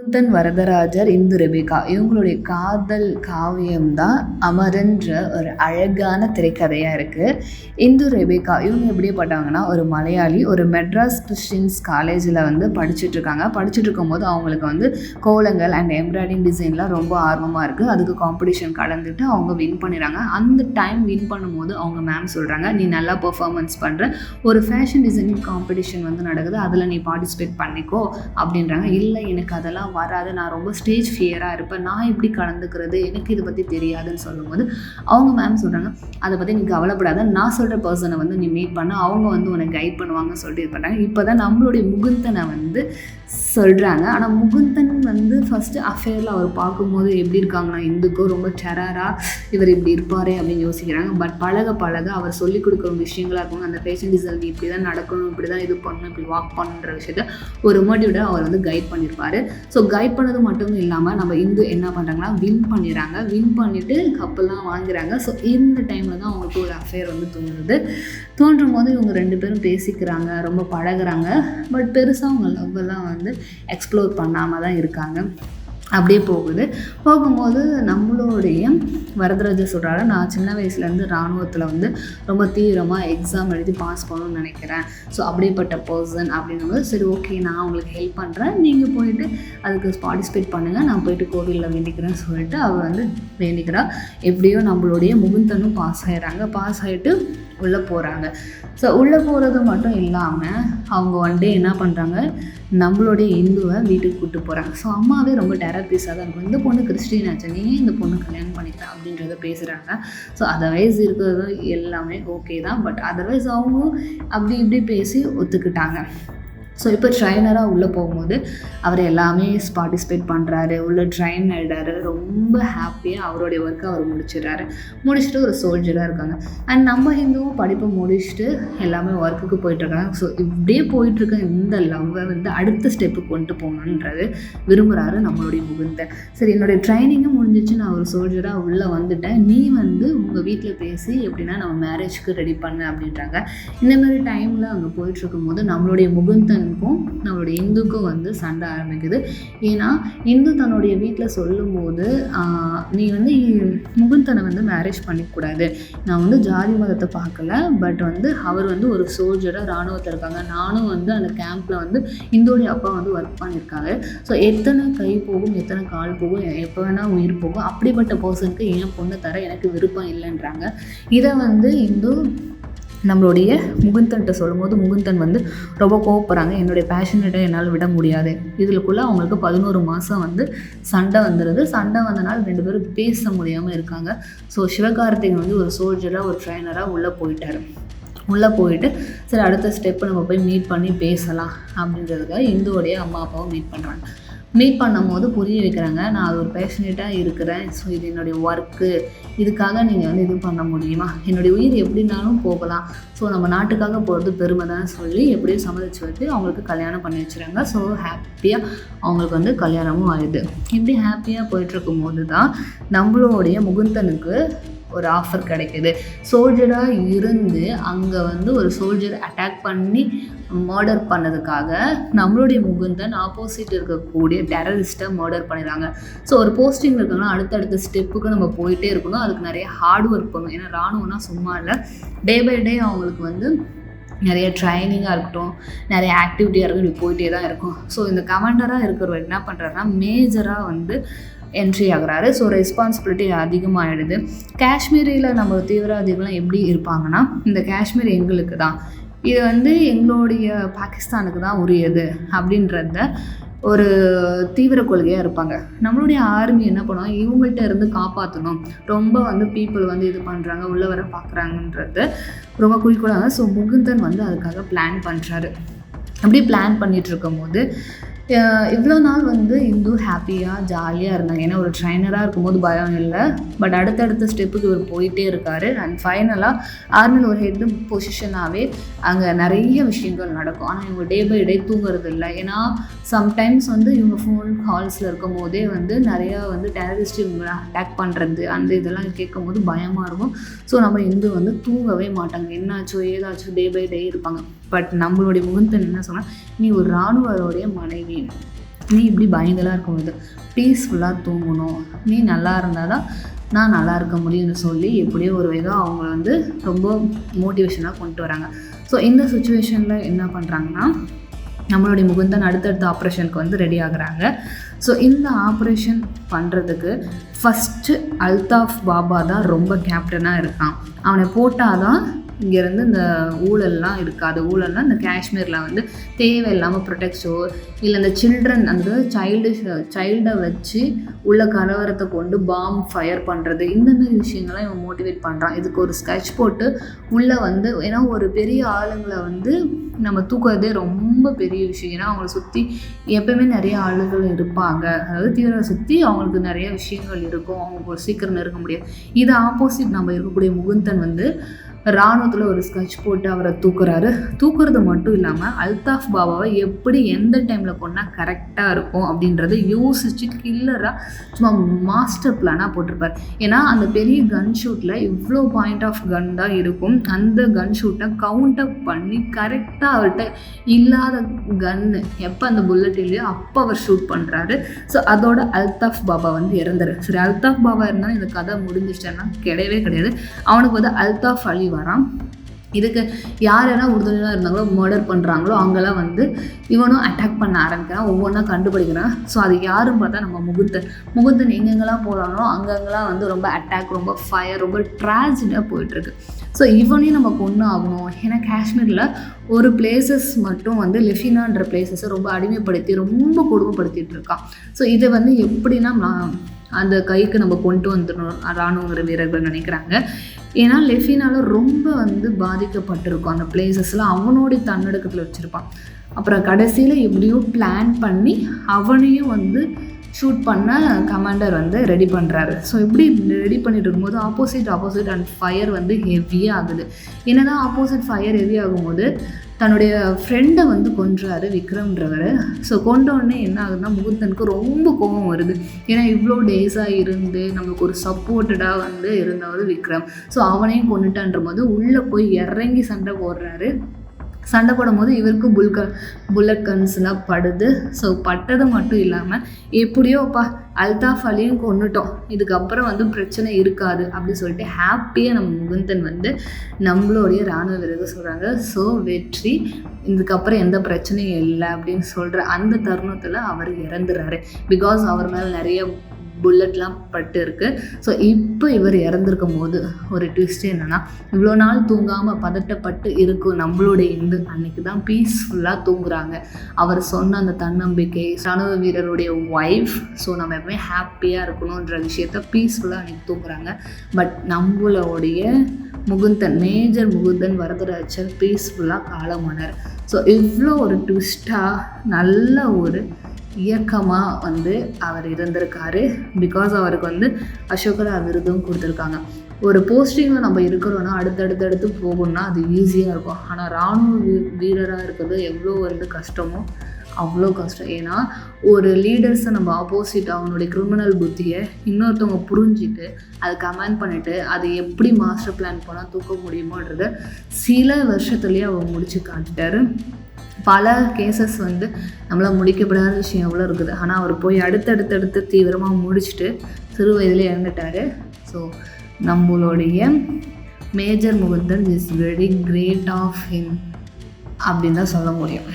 Mukundan Varadarajar, Hindu Rebecca இவங்களுடைய காதல் காவியம் தான் அமரன்ற ஒரு அழகான திரைக்கதையாக இருக்குது. இந்து ரெபேக்கா இவங்க எப்படிப்பட்டவங்கன்னா, ஒரு மலையாளி, ஒரு மெட்ராஸ் கிறிஸ்டின்ஸ் காலேஜில் வந்து படிச்சுட்ருக்காங்க. படிச்சுட்டு இருக்கும்போது அவங்களுக்கு வந்து கோலங்கள் அண்ட் எம்ப்ராய்டிங் டிசைன்லாம் ரொம்ப ஆர்வமாக இருக்குது. அதுக்கு காம்படிஷன் கலந்துட்டு அவங்க வின் பண்ணிடுறாங்க. அந்த டைம் வின் பண்ணும்போது அவங்க மேம் சொல்கிறாங்க, நீ நல்லா பெர்ஃபார்மன்ஸ் பண்ணுற, ஒரு ஃபேஷன் டிசைனிங் காம்படிஷன் வந்து நடக்குது, அதில் நீ பார்ட்டிசிபேட் பண்ணிக்கோ அப்படின்றாங்க. இல்லை, எனக்கு அதெல்லாம் வராது, நான் ரொம்ப ஸ்டேஜ் ஃபியராக இருப்பேன், நான் எப்படி கலந்துக்கிறது, எனக்கு இதை பற்றி தெரியாதுன்னு சொல்லும்போது அவங்க மேம் சொல்கிறாங்க, அதை பற்றி நீ கவலைப்படாத, நான் சொல்கிற பர்சனை வந்து நீ மீட் பண்ண, அவங்க வந்து உனக்கு கைட் பண்ணுவாங்கன்னு சொல்லிட்டு இது பண்ணுறாங்க. இப்போ தான் நம்மளுடைய முகுந்தனை வந்து சொல்கிறாங்க. ஆனால் முகுந்தன் வந்து ஃபஸ்ட்டு அஃபேரில் அவர் பார்க்கும்போது எப்படி இருக்காங்கன்னா, இந்துக்கும் ரொம்ப டெரராக இவர் இப்படி இருப்பார் அப்படின்னு யோசிக்கிறாங்க. பட் பழக பழக அவர் சொல்லிக் கொடுக்குற விஷயங்களாக இருக்கும், அந்த ஃபேஷன் டிசைன் இப்படி தான் நடக்கணும், இப்படி தான் இது பண்ணணும், இப்படி வாக் பண்ணுற விஷயத்த ஒரு மோட்டிவோட அவர் வந்து கைட் பண்ணியிருப்பார். ஸோ கைட் பண்ணது மட்டும் இல்லாமல் நம்ம இந்து என்ன பண்ணுறாங்கன்னா வின் பண்ணிடுறாங்க. வின் பண்ணிவிட்டு கப்பெல்லாம் வாங்குறாங்க. ஸோ இந்த டைமில் தான் அவங்களுக்கு ஒரு அஃபேர் வந்து தோன்றும் போது இவங்க ரெண்டு பேரும் பேசிக்கிறாங்க, ரொம்ப பழகுறாங்க. பட் பெருசாக அவங்க லவ்வெல்லாம் வந்து எக்ஸ்ப்ளோர் பண்ணாமல் தான் இருக்காங்க. அப்படியே போகும்போது நம்மளுடைய வரதராஜர் சொல்கிறாரு, நான் சின்ன வயசுலேருந்து இராணுவத்தில் வந்து ரொம்ப தீவிரமாக எக்ஸாம் எழுதி பாஸ் பண்ணணும்னு நினைக்கிறேன். ஸோ அப்படிப்பட்ட பர்சன் அப்படின்னும்போது, சரி ஓகே, நான் உங்களுக்கு ஹெல்ப் பண்ணுறேன், நீங்கள் போயிட்டு அதுக்கு பார்ட்டிசிபேட் பண்ணுங்கள், நான் போயிட்டு கோவிலில் வேண்டிக்கிறேன்னு சொல்லிட்டு அவர் வந்து வேண்டிக்கிறா. எப்படியோ நம்மளுடைய முகுந்தனும் பாஸ் ஆகிடுறாங்க. பாஸ் ஆகிட்டு உள்ளே போகிறாங்க. ஸோ உள்ளே போகிறது மட்டும் இல்லாமல் அவங்க ஒன் டே என்ன பண்ணுறாங்க, நம்மளுடைய இந்துவை வீட்டுக்கு கூப்பிட்டு போகிறாங்க. ஸோ அம்மாவே ரொம்ப டெரர் பீஸாக தான் இருக்கும், இந்த பொண்ணு கிறிஸ்டின் ஆச்சு, நீ இந்த பொண்ணு கல்யாணம் பண்ணிக்கலாம் அப்படின்றத பேசுகிறாங்க. ஸோ அதர்வைஸ் இருக்கிறது எல்லாமே ஓகே தான். பட் அதர்வைஸ் அவங்களும் அப்படி இப்படி பேசி ஒத்துக்கிட்டாங்க. ஸோ இப்போ ட்ரைனராக உள்ளே போகும்போது அவர் எல்லாமே பார்ட்டிசிபேட் பண்ணுறாரு, உள்ளே ட்ரைன் ஆகிடாரு, ரொம்ப ஹாப்பியாக அவருடைய ஒர்க்கை அவர் முடிச்சுட்டு ஒரு சோல்ஜராக இருக்காங்க. அண்ட் நம்ம ஹிந்துவும் படிப்பை முடிச்சுட்டு எல்லாமே ஒர்க்குக்கு போயிட்டுருக்காங்க. ஸோ இப்படியே போயிட்டுருக்க இந்த லவ்வை வந்து அடுத்த ஸ்டெப்பு கொண்டு போகணுன்றது விரும்புகிறாரு நம்மளுடைய முகுந்தன். சரி, என்னுடைய ட்ரைனிங்கும் முடிஞ்சிச்சு, நான் ஒரு சோல்ஜராக உள்ளே வந்துட்டேன், நீ வந்து உங்கள் வீட்டில் பேசி எப்படின்னா நம்ம மேரேஜ்க்கு ரெடி பண்ணு அப்படின்றாங்க. இந்தமாதிரி டைமில் அங்கே போயிட்டுருக்கும் போது நம்மளுடைய முகுந்தன் நம்மளுடைய இந்துக்கும் வந்து சண்டை ஆரம்பிக்குது. ஏன்னா இந்து தன்னுடைய வீட்டில் சொல்லும்போது, நீ வந்து முகுந்தனை வந்து மேரேஜ் பண்ணிக்கூடாது, நான் வந்து ஜாதி மதத்தை பார்க்கல, பட் வந்து அவர் வந்து ஒரு சோல்ஜராக இராணுவத்தில் இருக்காங்க, நானும் வந்து அந்த கேம்பில் வந்து இந்துடைய அப்பா வந்து ஒர்க் பண்ணியிருக்காங்க. ஸோ எத்தனை கை போகும், எத்தனை கால் போகும், எப்போ வேணால் உயிர் போகும், அப்படிப்பட்ட பர்சனுக்கு என் பொண்ணு தர எனக்கு விருப்பம் இல்லைன்றாங்க. இதை வந்து இந்து நம்மளுடைய முகுந்தன்கிட்ட சொல்லும்போது முகுந்தன் வந்து ரொம்ப கோவப்படுறாங்க. என்னுடைய பேஷனேட்டை என்னால் விட முடியாது. இதுக்குள்ளே அவங்களுக்கு 11 மாதம் வந்து சண்டை வந்துடுது. சண்டை வந்தனால ரெண்டு பேரும் பேச முடியாமல் இருக்காங்க. ஸோ சிவகார்த்திகேயன் வந்து ஒரு சோல்ஜராக ஒரு ட்ரைனராக உள்ளே போயிட்டு சரி அடுத்த ஸ்டெப்பு நம்ம போய் மீட் பண்ணி பேசலாம் அப்படின்றதுக்காக இந்துவோடைய அம்மா அப்பாவும் மீட் பண்ணும்போது புரிய வைக்கிறாங்க, நான் அது ஒரு பேஷனேட்டாக இருக்கிறேன், ஸோ இது என்னுடைய ஒர்க்கு, இதுக்காக நீங்கள் வந்து இது பண்ண முடியுமா, என்னுடைய உயிர் எப்படின்னாலும் போகலாம், ஸோ நம்ம நாட்டுக்காக போகிறது பெருமை தான் சொல்லி எப்படியும் சம்மதிச்சு வச்சு அவங்களுக்கு கல்யாணம் பண்ணி வச்சுறாங்க. ஸோ ஹாப்பியாக அவங்களுக்கு வந்து கல்யாணமும் ஆயிடுது. இப்படி ஹாப்பியாக போயிட்டுருக்கும் போது தான் நம்மளுடைய முகுந்தனுக்கு ஒரு ஆஃபர் கிடைக்கிது. சோல்ஜராக இருந்து அங்கே வந்து ஒரு சோல்ஜர் அட்டாக் பண்ணி மர்டர் பண்ணதுக்காக நம்மளுடைய முகுந்தன் ஆப்போசிட் இருக்கக்கூடிய டெரரிஸ்ட்டை மர்டர் பண்ணிடுறாங்க. ஸோ ஒரு போஸ்டிங் இருக்காங்கன்னா அடுத்தடுத்த ஸ்டெப்புக்கு நம்ம போயிட்டே இருக்கணும், அதுக்கு நிறைய ஹார்ட் ஒர்க் பண்ணணும். ஏன்னா இராணுவம்னா சும்மா இல்லை, டே பை டே அவங்களுக்கு வந்து நிறைய ட்ரைனிங்காக இருக்கட்டும், நிறைய ஆக்டிவிட்டியாக இருக்கட்டும், இப்படி போயிட்டே தான் இருக்கும். ஸோ இந்த கமாண்டராக இருக்கிறவர் என்ன பண்ணுறாருன்னா மேஜராக வந்து என்ட்ரி ஆகுறாரு. ஸோ ரெஸ்பான்சிபிலிட்டி அதிகமாகிடுது. காஷ்மீரில் நம்ம தீவிரவாதிகள்லாம் எப்படி இருப்பாங்கன்னா, இந்த காஷ்மீர் எங்களுக்கு தான், இது வந்து எங்களுடைய பாகிஸ்தானுக்கு தான் உரியது அப்படின்றத ஒரு தீவிர கொள்கையாக இருப்பாங்க. நம்மளுடைய ஆர்மி என்ன பண்ணுவாங்க, இவங்கள்ட்ட இருந்து காப்பாற்றணும், ரொம்ப வந்து பீப்புள் வந்து இது பண்ணுறாங்க, உள்ள வர பார்க்குறாங்கன்றது ரொம்ப குறிக்கோளாக. ஸோ முகுந்தன் வந்து அதுக்காக பிளான் பண்ணுறாரு. அப்படி பிளான் பண்ணிகிட்டு இருக்கும் போது இவ்வளோ நாள் வந்து இந்து ஹாப்பியாக ஜாலியாக இருந்தாங்க. ஏன்னா ஒரு ட்ரைனராக இருக்கும்போது பயம் இல்லை. பட் அடுத்தடுத்த ஸ்டெப்புக்கு இவர் போயிட்டே இருக்கார். அண்ட் ஃபைனலாக ஆர்மியில் ஒரு ஹெட் பொசிஷனாகவே அங்கே நிறைய விஷயங்கள் நடக்கும். ஆனால் இவங்க டே பை டே தூங்குறது இல்லை. ஏன்னா சம்டைம்ஸ் வந்து இவங்க ஃபோன் கால்ஸில் இருக்கும் போதே வந்து நிறையா வந்து டெரரிஸ்ட் இவங்க அட்டாக் பண்ணுறது அந்த இதெல்லாம் கேட்கும் போது பயமாக இருக்கும். ஸோ நம்ம இந்து வந்து தூங்கவே மாட்டாங்க, என்னாச்சோ ஏதாச்சோ டே பை டே இருப்பாங்க. பட் நம்மளுடைய முகுந்தன் என்ன சொன்னால், நீ ஒரு இராணுவருடைய மனைவி, நீ இப்படி பயந்தெல்லாம் இருக்கும்போது பீஸ்ஃபுல்லாக தூங்கணும், நீ நல்லா இருந்தால் தான் நான் நல்லா இருக்க முடியும்னு சொல்லி எப்படியோ ஒரு விதம் அவங்கள வந்து ரொம்ப மோட்டிவேஷனாக கொண்டு வராங்க. ஸோ இந்த சுச்சுவேஷனில் என்ன பண்ணுறாங்கன்னா, நம்மளுடைய முகுந்தன் அடுத்தடுத்த ஆப்ரேஷனுக்கு வந்து ரெடி ஆகுறாங்க. ஸோ இந்த ஆப்ரேஷன் பண்ணுறதுக்கு ஃபஸ்ட்டு அல்தாஃப் பாபா தான் ரொம்ப கேப்டனாக இருக்கான். அவனை போட்டால் தான் இங்கேருந்து இந்த ஊழல்லாம் இருக்காது. ஊழல்னால் இந்த காஷ்மீரில் வந்து தேவையில்லாமல் ப்ரொடெக்ஷோ இல்லை இந்த சில்ட்ரன் அந்த சைல்டை வச்சு உள்ள கலவரத்தை கொண்டு பாம் ஃபயர் பண்ணுறது, இந்தமாரி விஷயங்கள்லாம் இவன் மோட்டிவேட் பண்ணுறான். இதுக்கு ஒரு ஸ்கெட்ச் போட்டு உள்ளே வந்து, ஏன்னா ஒரு பெரிய ஆளுங்களை வந்து நம்ம தூக்குறதே ரொம்ப பெரிய விஷயம். ஏன்னா அவங்கள சுற்றி எப்போயுமே நிறைய ஆளுகள் இருப்பாங்க. அதாவது தீவிரவாத சுற்றி அவங்களுக்கு நிறைய விஷயங்கள் இருக்கும், அவங்க சீக்கிரம் நெருங்க முடியாது. இது ஆப்போசிட் நம்ம இருக்கக்கூடிய முகுந்தன் வந்து இராணுவத்தில் ஒரு ஸ்கெட்ச் போட்டு அவரை தூக்குறது மட்டும் இல்லாமல் அல்தாஃப் பாபாவை எப்படி எந்த டைமில் கொண்டால் கரெக்டாக இருக்கும் அப்படின்றத யோசித்து கில்லராக சும்மா மாஸ்டர் பிளானாக போட்டிருப்பார். ஏன்னா அந்த பெரிய கன் ஷூட்டில் இவ்வளோ பாயிண்ட் ஆஃப் கன் தான் இருக்கும். அந்த கன் ஷூட்டை கவுண்ட் அப் பண்ணி கரெக்டாக அவர்கிட்ட இல்லாத கன்னு எப்போ அந்த புல்லட் இல்லையோ அப்போ அவர் ஷூட் பண்ணுறாரு. ஸோ அதோட அல்தாஃப் பாபா வந்து இறந்துரு. சரி, அல்தாஃப் பாபா இருந்தாலும் இந்த கதை முடிஞ்சிச்சிட்டேன்னா கிடையவே கிடையாது. அவனுக்கு வந்து அல்தாஃப் அலி வரான். இதுக்கு யாரெல்லாம் உறுதுணையாக இருந்தாங்களோ மர்டர் பண்ணுறாங்களோ அங்கெல்லாம் வந்து இவனும் அட்டாக் பண்ண ஆரம்பிக்கிறான், ஒவ்வொன்றா கண்டுபிடிக்கிறான். ஸோ அது யாரும் பார்த்தா நம்ம முகுந்தன் எங்கெங்கெல்லாம் போகிறாங்களோ அங்கங்கெல்லாம் வந்து ரொம்ப அட்டாக், ரொம்ப ஃபயர், ரொம்ப ட்ராஜடியாக போயிட்டுருக்கு. ஸோ இவனையும் நம்ம கொண்டு ஆகணும். ஏன்னா காஷ்மீரில் ஒரு பிளேசஸ் மட்டும் வந்து லெஃபினான்ற பிளேசஸை ரொம்ப அடிமைப்படுத்தி ரொம்ப கொடுமைப்படுத்திட்டு இருக்கான். ஸோ இதை வந்து எப்படின்னா அந்த கைக்கு நம்ம கொண்டு வந்துடணும் இராணுவங்கிற வீரர்கள் நினைக்கிறாங்க. ஏன்னா லெஃபினால ரொம்ப வந்து பாதிக்கப்பட்டிருக்கும் அந்த பிளேசஸ்லாம், அவனோடைய தன்னடக்கத்தில் வச்சுருப்பான். அப்புறம் கடைசியில் எப்படியோ பிளான் பண்ணி அவனையும் வந்து ஷூட் பண்ண கமாண்டர் வந்து ரெடி பண்ணுறாரு. ஸோ இப்படி ரெடி பண்ணிட்டு இருக்கும்போது ஆப்போசிட் அண்ட் ஃபயர் வந்து ஹெவியாக ஆகுது. என்னதான் ஆப்போசிட் ஃபயர் ஹெவி ஆகும்போது தன்னுடைய ஃப்ரெண்டை வந்து கொன்றாரு விக்ரம்ன்றவர். ஸோ கொண்டோடனே என்ன ஆகுதுன்னா முகுந்தனுக்கு ரொம்ப கோபம் வருது. ஏன்னா இவ்வளோ டேஸாக இருந்து நம்மளுக்கு ஒரு சப்போர்ட்டடாக வந்து இருந்தவர் விக்ரம். ஸோ அவனையும் கொண்டுட்டான்ற போது உள்ளே போய் இறங்கி சண்டை போடுறாரு. சண்டை போடும்போது இவருக்கு புல்லட் கன்ஸ்லாம் படுது. ஸோ பட்டது மட்டும் இல்லாமல் எப்படியோப்பா அல்தாஃப் அலியும் கொண்டுட்டோம், இதுக்கப்புறம் வந்து பிரச்சனை இருக்காது அப்படின்னு சொல்லிட்டு ஹாப்பியாக நம்ம முகுந்தன் வந்து நம்மளுடைய இராணுவ வீரர்கள் சொல்கிறாங்க. ஸோ வெற்றி, இதுக்கப்புறம் எந்த பிரச்சனையும் இல்லை அப்படின்னு சொல்கிற அந்த தருணத்தில் அவர் இறந்துறாரு. பிகாஸ் அவர் மேலே நிறைய புல்லட்லாம் பட்டு இருக்குது. ஸோ இப்போ இவர் இறந்துருக்கும் போது ஒரு ட்விஸ்ட் என்னென்னா, இவ்வளோ நாள் தூங்காமல் பதட்டப்பட்டு இருக்கும் நம்மளுடைய இந்து அன்னைக்கு தான் பீஸ்ஃபுல்லாக தூங்குறாங்க. அவர் சொன்ன அந்த தன்னம்பிக்கை, இராணுவ வீரருடைய ஒய்ஃப், ஸோ நம்ம எப்பவுமே ஹாப்பியாக இருக்கணுன்ற விஷயத்த பீஸ்ஃபுல்லாக அன்றைக்கி தூங்குறாங்க. பட் நம்மளுடைய மேஜர் முகுந்தன் வரதராஜன் பீஸ்ஃபுல்லாக காலமானார். ஸோ இவ்வளோ ஒரு ட்விஸ்ட்டாக நல்ல ஒரு இயக்கமாக வந்து அவர் இருந்திருக்காரு. பிகாஸ் அவருக்கு வந்து அசோகரா விருதும் கொடுத்துருக்காங்க. ஒரு போஸ்டிங்கில் நம்ம இருக்கிறோன்னா அடுத்தடுத்து போகணும்னா அது ஈஸியாக இருக்கும். ஆனால் இராணுவ வீரராக இருக்கிறது எவ்வளோ வந்து கஷ்டமோ அவ்வளோ கஷ்டம். ஏன்னா ஒரு லீடர்ஸை நம்ம ஆப்போசிட் அவனுடைய கிரிமினல் புத்தியை இன்னொருத்தவங்க புரிஞ்சுட்டு அதை கமெண்ட் பண்ணிவிட்டு அதை எப்படி மாஸ்டர் பிளான் பண்ணால் தூக்க முடியுமோன்றதை சில வருஷத்துலேயே அவர் முடிச்சு காட்டிட்டாரு. பல கேசஸ் வந்து நம்மளால் முடிக்கப்படாத விஷயம் எவ்வளோ இருக்குது. ஆனால் அவர் போய் அடுத்தடுத்து தீவிரமாக முடிச்சுட்டு சிறு வயதிலே இறந்துட்டார். ஸோ நம்மளுடைய major Mukundan is very great of him அப்படின்னு தான் சொல்ல முடியும்.